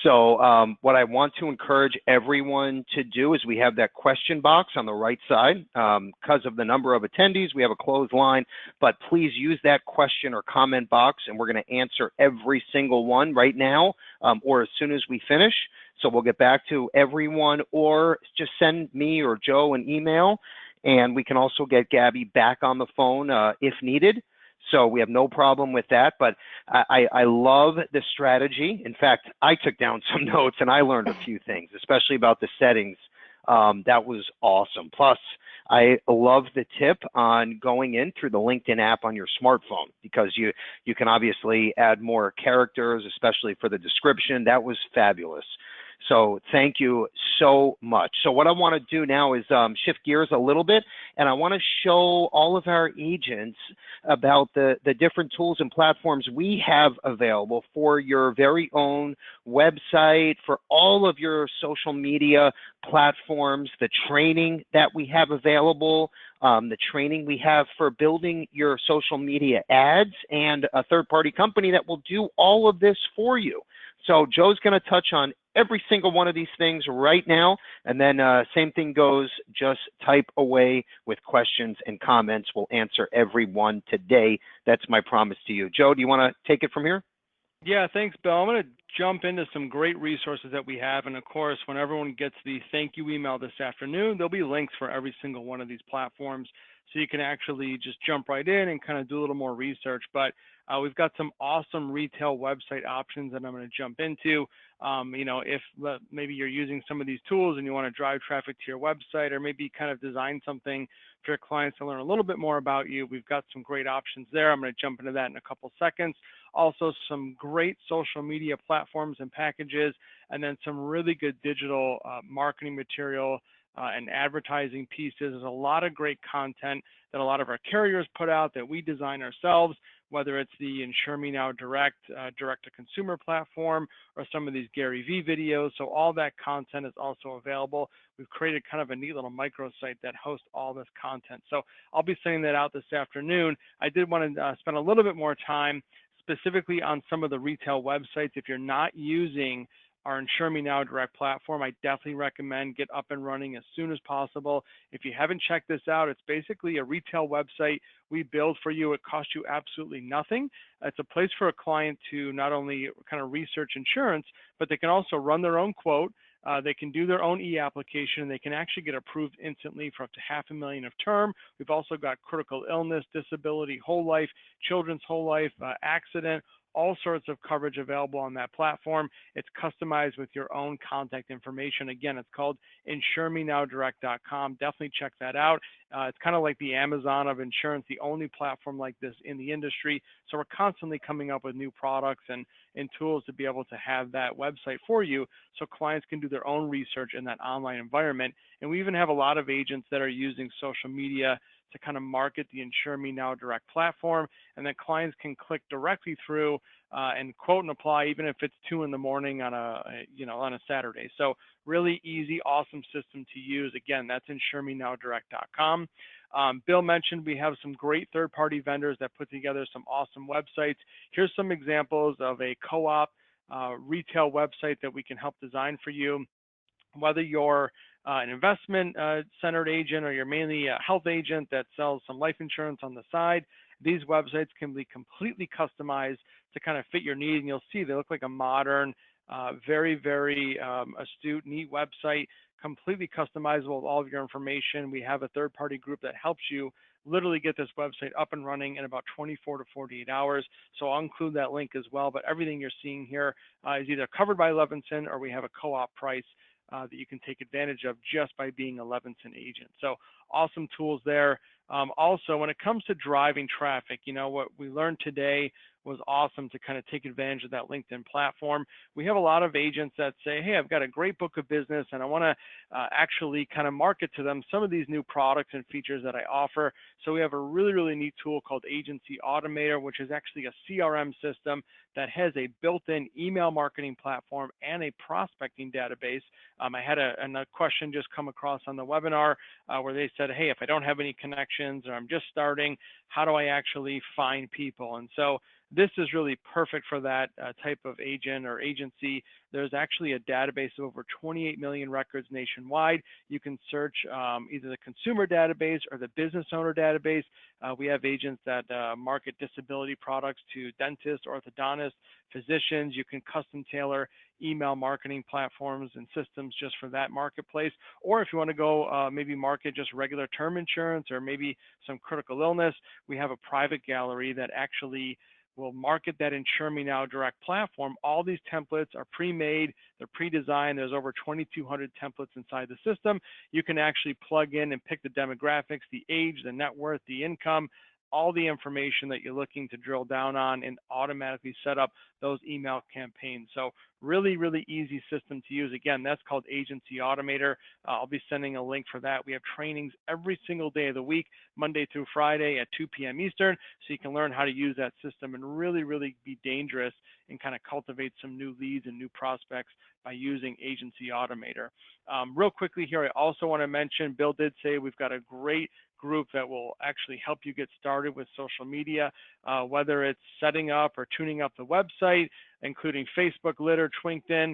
So what I want to encourage everyone to do is we have that question box on the right side. Because of the number of attendees, we have a closed line, but please use that question or comment box, and we're going to answer every single one right now or as soon as we finish. So we'll get back to everyone, or just send me or Joe an email, and we can also get Gabby back on the phone if needed. So we have no problem with that, but I love the strategy. In fact, I took down some notes and I learned a few things, especially about the settings. That was awesome. Plus, I love the tip on going in through the LinkedIn app on your smartphone, because you can obviously add more characters, especially for the description. That was fabulous. So thank you so much. So what I want to do now is shift gears a little bit, and I want to show all of our agents about the different tools and platforms we have available for your very own website, for all of your social media platforms, the training that we have available, the training we have for building your social media ads, and a third-party company that will do all of this for you. So Joe's going to touch on every single one of these things right now, and then same thing goes, just type away with questions and comments. We'll answer every one today. That's my promise to you. Joe, do you want to take it from here? Yeah, thanks, Bill. I'm going to jump into some great resources that we have, and of course, when everyone gets the thank you email this afternoon, there'll be links for every single one of these platforms, so you can actually just jump right in and kind of do a little more research. But we've got some awesome retail website options that I'm going to jump into. If maybe you're using some of these tools and you want to drive traffic to your website, or maybe kind of design something for your clients to learn a little bit more about you, we've got some great options there. I'm going to jump into that in a couple seconds. Also, some great social media platforms and packages, and then some really good digital marketing material and advertising pieces. There's a lot of great content that a lot of our carriers put out that we design ourselves, whether it's the Insure Me Now direct-to-consumer platform, or some of these Gary Vee videos. So all that content is also available. We've created kind of a neat little microsite that hosts all this content. So I'll be sending that out this afternoon. I did want to spend a little bit more time specifically on some of the retail websites. If you're not using our Insure Me Now direct platform, I definitely recommend get up and running as soon as possible. If you haven't checked this out, it's basically a retail website we build for you. It costs you absolutely nothing. It's a place for a client to not only kind of research insurance, but they can also run their own quote. They can do their own e-application. They can actually get approved instantly for up to $500,000 of term. We've also got critical illness, disability, whole life, children's whole life, accident, all sorts of coverage available on that platform. It's customized with your own contact information. Again, it's called InsureMeNowDirect.com. Definitely check that out. It's kind of like the Amazon of insurance, the only platform like this in the industry. So we're constantly coming up with new products and tools to be able to have that website for you, so clients can do their own research in that online environment. And we even have a lot of agents that are using social media to kind of market the Insure Me Now direct platform, and then clients can click directly through and quote and apply, even if it's 2 in the morning on a Saturday. So really easy, awesome system to use. Again, that's InsureMeNowDirect.com. Bill mentioned we have some great third-party vendors that put together some awesome websites. Here's some examples of a co-op retail website that we can help design for you. Whether you're an investment centered agent, or you're mainly a health agent that sells some life insurance on the side, these websites can be completely customized to kind of fit your need. And you'll see they look like a modern, very, very astute, neat website, completely customizable with all of your information. We have a third-party group that helps you literally get this website up and running in about 24 to 48 hours. So I'll include that link as well. But everything you're seeing here is either covered by Levinson, or we have a co-op price that you can take advantage of just by being a Levinson agent. So awesome tools there. Also, when it comes to driving traffic, you know, what we learned today was awesome to kind of take advantage of that LinkedIn platform. We have a lot of agents that say, hey, I've got a great book of business and I want to actually kind of market to them some of these new products and features that I offer. So we have a really, really neat tool called Agency Automator, which is actually a CRM system that has a built-in email marketing platform and a prospecting database. I had a question just come across on the webinar where they said, hey, if I don't have any connections or I'm just starting, how do I actually find people? And so this is really perfect for that type of agent or agency. There's actually a database of over 28 million records nationwide. You can search either the consumer database or the business owner database. We have agents that market disability products to dentists, orthodontists, physicians. You can custom tailor email marketing platforms and systems just for that marketplace. Or if you want to go maybe market just regular term insurance or maybe some critical illness, we have a private gallery that actually will market that Insure Me Now direct platform. All these templates are pre-made, they're pre-designed. There's over 2,200 templates inside the system. You can actually plug in and pick the demographics, the age, the net worth, the income, all the information that you're looking to drill down on, and automatically set up those email campaigns. So really, really easy system to use. Again, that's called Agency Automator. I'll be sending a link for that. We have trainings every single day of the week, Monday through Friday at 2 p.m. Eastern, so you can learn how to use that system and really, really be dangerous and kind of cultivate some new leads and new prospects by using Agency Automator. Real quickly here, I also want to mention, Bill did say we've got a great group that will actually help you get started with social media, whether it's setting up or tuning up the website, including Facebook, Litter, LinkedIn.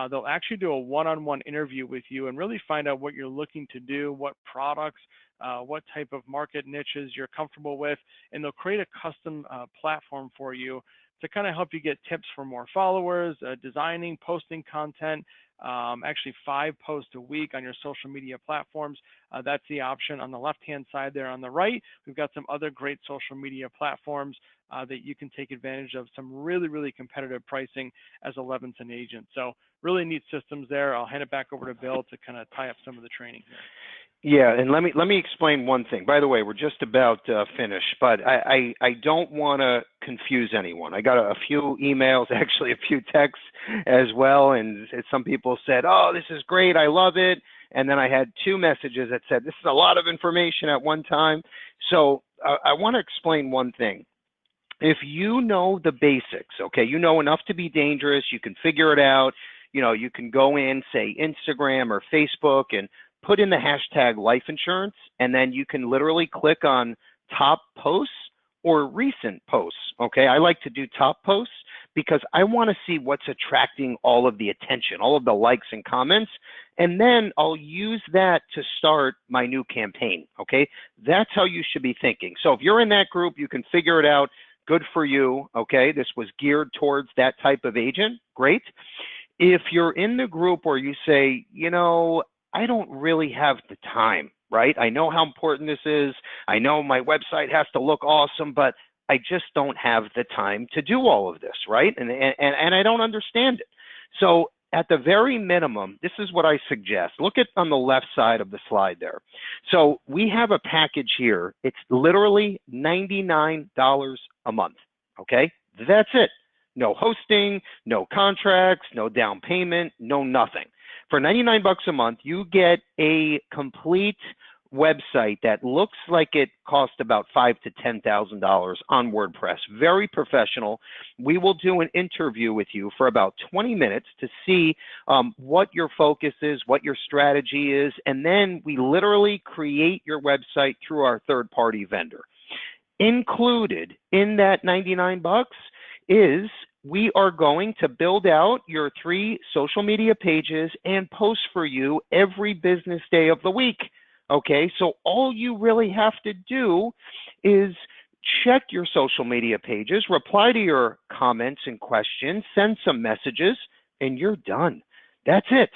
They'll actually do a one-on-one interview with you and really find out what you're looking to do, what products, what type of market niches you're comfortable with, and they'll create a custom platform for you to kind of help you get tips for more followers, designing, posting content, actually 5 posts a week on your social media platforms. That's the option on the left-hand side there. On the right, we've got some other great social media platforms that you can take advantage of, some really, really competitive pricing as a Levinson agent. So really neat systems there. I'll hand it back over to Bill to kind of tie up some of the training here. Yeah, and let me explain one thing. By the way, we're just about finished, but I don't want to confuse anyone. I got a few emails, actually a few texts as well, and some people said, oh, this is great, I love it. And then I had 2 messages that said, this is a lot of information at one time. So I want to explain one thing. If you know the basics, okay, you know enough to be dangerous, you can figure it out, you know, you can go in, say, Instagram or Facebook and put in the hashtag life insurance, and then you can literally click on top posts or recent posts, okay? I like to do top posts because I want to see what's attracting all of the attention, all of the likes and comments, and then I'll use that to start my new campaign, okay? That's how you should be thinking. So if you're in that group, you can figure it out. Good for you, okay? This was geared towards that type of agent. Great. If you're in the group where you say, you know, I don't really have the time, right? I know how important this is. I know my website has to look awesome, but I just don't have the time to do all of this, right? And I don't understand it. So at the very minimum, this is what I suggest. Look at on the left side of the slide there. So we have a package here. It's literally $99 a month, okay? That's it. No hosting, no contracts, no down payment, no nothing. For 99 bucks a month, you get a complete website that looks like it cost about $5,000 to $10,000 on WordPress. Very professional. We will do an interview with you for about 20 minutes to see what your focus is, what your strategy is, and then we literally create your website through our third-party vendor. Included in that 99 bucks is we are going to build out your 3 social media pages and post for you every business day of the week. Okay, so all you really have to do is check your social media pages, reply to your comments and questions, send some messages, and you're done. That's it.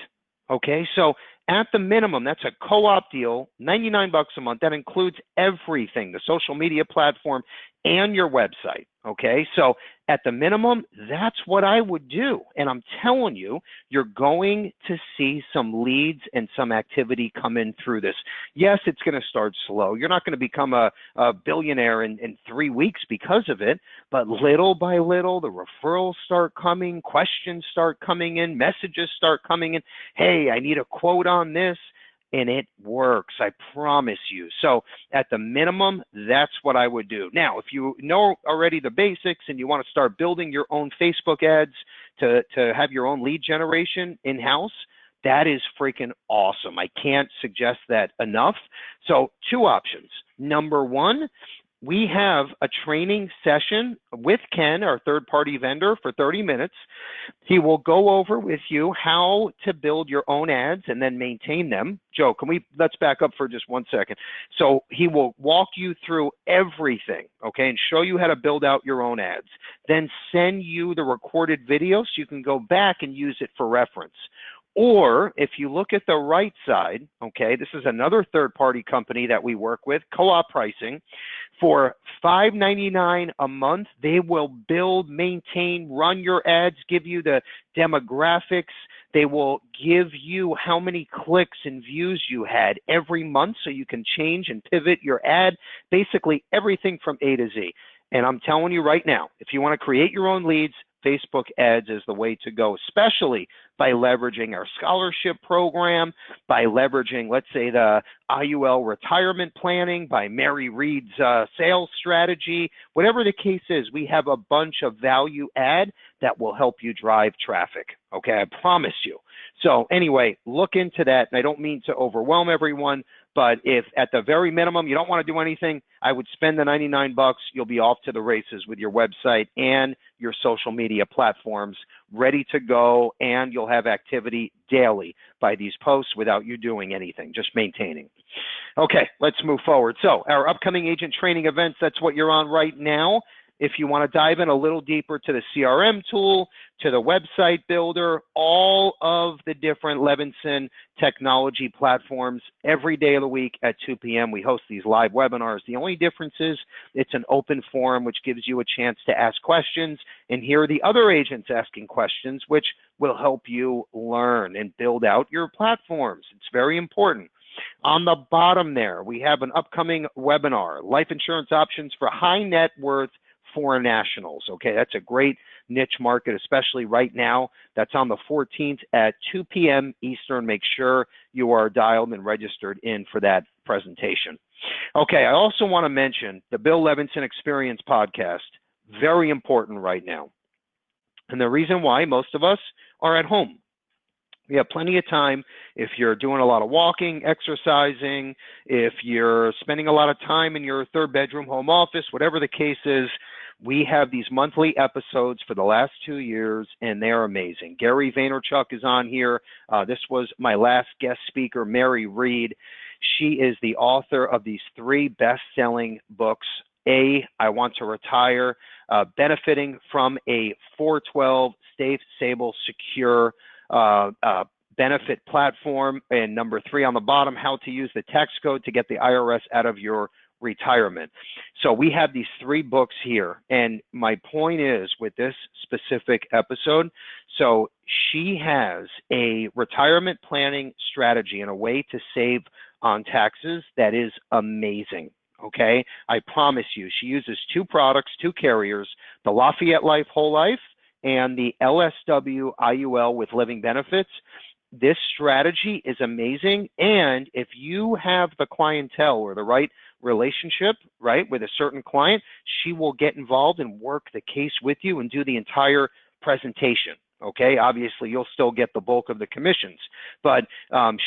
Okay, so at the minimum, that's a co-op deal, 99 bucks a month. That includes everything, the social media platform and your website. Okay, so at the minimum, that's what I would do. And I'm telling you, you're going to see some leads and some activity come in through this. Yes, it's going to start slow. You're not going to become a billionaire in 3 weeks because of it, but little by little, the referrals start coming, questions start coming in, messages start coming in. Hey, I need a quote on this. And it works, I promise you. So at the minimum, that's what I would do. Now, if you know already the basics and you want to start building your own Facebook ads to have your own lead generation in-house, that is freaking awesome. I can't suggest that enough. So 2 options. Number 1, we have a training session with Ken, our third-party vendor, for 30 minutes. He will go over with you how to build your own ads and then maintain them. Joe, let's back up for just 1 second. So he will walk you through everything, okay, and show you how to build out your own ads. Then send you the recorded video so you can go back and use it for reference. Or if you look at the right side, okay, this is another third-party company that we work with, co-op pricing. For $5.99 a month, they will build, maintain, run your ads, give you the demographics. They will give you how many clicks and views you had every month so you can change and pivot your ad, basically everything from A to Z. And I'm telling you right now, if you want to create your own leads, Facebook ads is the way to go, especially by leveraging our scholarship program, by leveraging, let's say, the IUL retirement planning, by Mary Reed's sales strategy, whatever the case is, we have a bunch of value add that will help you drive traffic. Okay, I promise you. So anyway, look into that. And I don't mean to overwhelm everyone, but if at the very minimum you don't want to do anything, I would spend the 99 bucks. You'll be off to the races with your website and your social media platforms ready to go, and you'll have activity daily by these posts without you doing anything, just maintaining. Okay, let's move forward. So our upcoming agent training events, that's what you're on right now. If you want to dive in a little deeper to the CRM tool, to the website builder, all of the different Levinson technology platforms, every day of the week at 2 p.m. we host these live webinars. The only difference is it's an open forum, which gives you a chance to ask questions and hear the other agents asking questions, which will help you learn and build out your platforms. It's very important. On the bottom there, we have an upcoming webinar, Life Insurance Options for High Net Worth Foreign Nationals. Okay, that's a great niche market, especially right now. That's on the 14th at 2 p.m. Eastern. Make sure you are dialed and registered in for that presentation. Okay, I also want to mention the Bill Levinson Experience podcast. Very important right now. And the reason why, most of us are at home. We have plenty of time if you're doing a lot of walking, exercising, if you're spending a lot of time in your 3rd bedroom home office, whatever the case is. We have these monthly episodes for the last 2 years, and they're amazing. Gary Vaynerchuk is on here. This was my last guest speaker, Mary Reed. She is the author of these 3 best-selling books, I Want to Retire, benefiting from a 412 safe, stable, secure benefit platform, and number 3 on the bottom, how to use the tax code to get the IRS out of your retirement. So we have these 3 books here, and my point is with this specific episode, so she has a retirement planning strategy and a way to save on taxes that is amazing. Okay, I promise you, she uses 2 products, 2 carriers, the Lafayette Life Whole Life and the LSW IUL with living benefits. This strategy is amazing, and if you have the clientele or the right relationship, right, with a certain client, she will get involved and work the case with you and do the entire presentation. Okay, obviously you'll still get the bulk of the commissions, but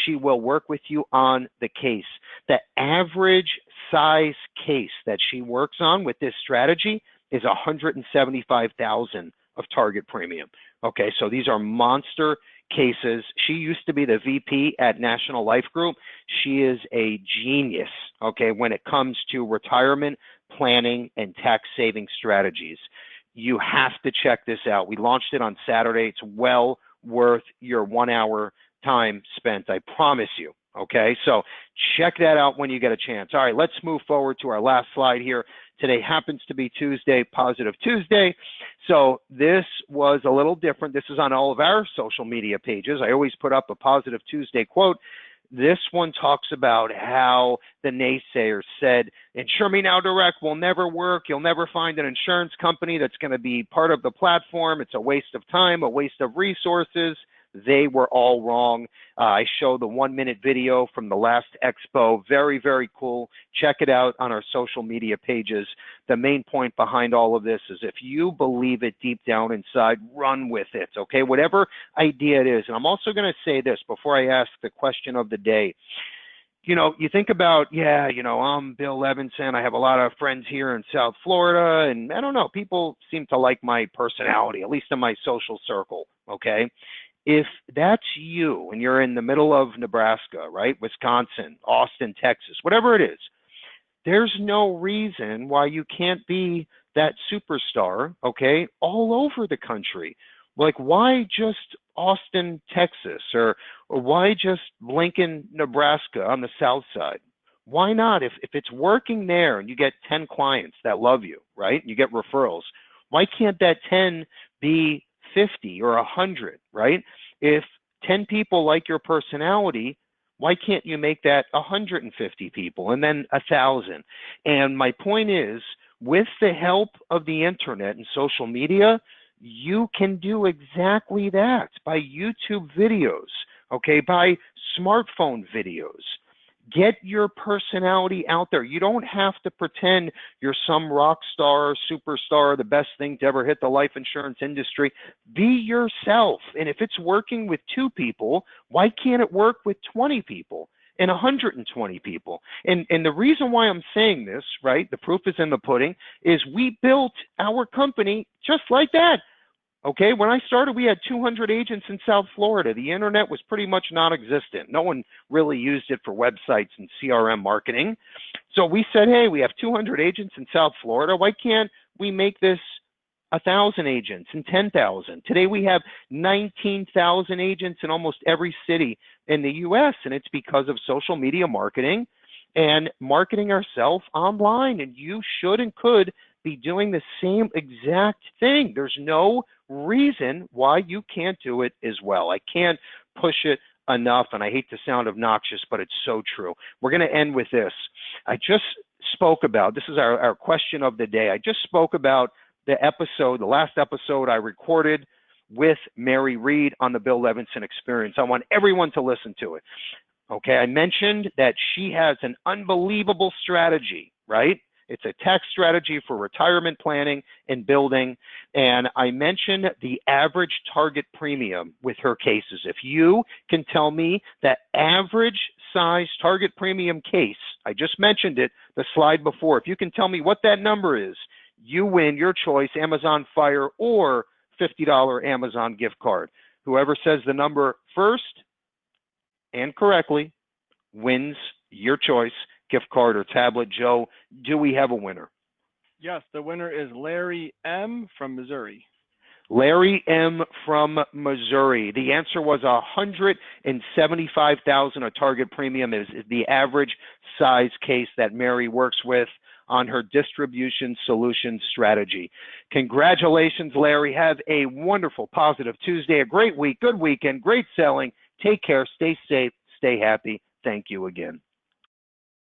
she will work with you on the case. The average size case that she works on with this strategy is $175,000 of target premium. Okay, so these are monster cases. She used to be the VP at National Life Group. She is a genius, okay, when it comes to retirement planning and tax saving strategies. You have to check this out. We launched it on Saturday. It's well worth your 1 hour time spent, I promise you. Okay, so check that out when you get a chance. All right, let's move forward to our last slide here. Today happens to be Tuesday, Positive Tuesday. So this was a little different. This is on all of our social media pages. I always put up a Positive Tuesday quote. This one talks about how the naysayers said, Insure Me Now Direct will never work. You'll never find an insurance company that's going to be part of the platform. It's a waste of time, a waste of resources. They were all wrong. I show the 1-minute video from the last expo. Very, very cool. Check it out on our social media pages. The main point behind all of this is if you believe it deep down inside, run with it, okay? Whatever idea it is. And I'm also going to say this before I ask the question of the day. You know, you think about, yeah, you know, I'm Bill Levinson. I have a lot of friends here in South Florida, and I don't know, people seem to like my personality, at least in my social circle, okay? If that's you and you're in the middle of Nebraska, right, Wisconsin, Austin, Texas, whatever it is, there's no reason why you can't be that superstar, okay, all over the country. Like, why just Austin, Texas, or why just Lincoln, Nebraska on the south side? Why not? If it's working there and you get 10 clients that love you, right, you get referrals, why can't that 10 be 50 or 100, right? If 10 people like your personality, why can't you make that 150 people and then 1,000? And my point is, with the help of the internet and social media, you can do exactly that by YouTube videos, okay, by smartphone videos. Get your personality out there. You don't have to pretend you're some rock star, superstar, the best thing to ever hit the life insurance industry. Be yourself. And if it's working with 2 people, why can't it work with 20 people and 120 people? And the reason why I'm saying this, right, the proof is in the pudding, is we built our company just like that. Okay, when I started, we had 200 agents in South Florida. The internet was pretty much non-existent. No one really used it for websites and CRM marketing. So we said, hey, we have 200 agents in South Florida. Why can't we make this 1,000 agents and 10,000? Today we have 19,000 agents in almost every city in the U.S., and it's because of social media marketing and marketing ourselves online. And you should and could be doing the same exact thing. There's no reason why you can't do it as well. I can't push it enough, and I hate to sound obnoxious, but it's so true. We're going to end with this. I just spoke about, this is our question of the day. I just spoke about the last episode I recorded with Mary Reed on the Bill Levinson Experience. I want everyone to listen to it. Okay, I mentioned that she has an unbelievable strategy, right? It's a tax strategy for retirement planning and building. And I mentioned the average target premium with her cases. If you can tell me that average size target premium case, I just mentioned it, the slide before, if you can tell me what that number is, you win your choice, Amazon Fire or $50 Amazon gift card. Whoever says the number first and correctly wins your choice, gift card or tablet. Joe, do we have a winner? Yes, the winner is Larry M. from Missouri. Larry M. from Missouri. The answer was $175,000. A target premium is the average size case that Mary works with on her distribution solution strategy. Congratulations, Larry. Have a wonderful, positive Tuesday, a great week, good weekend, great selling. Take care, stay safe, stay happy. Thank you again.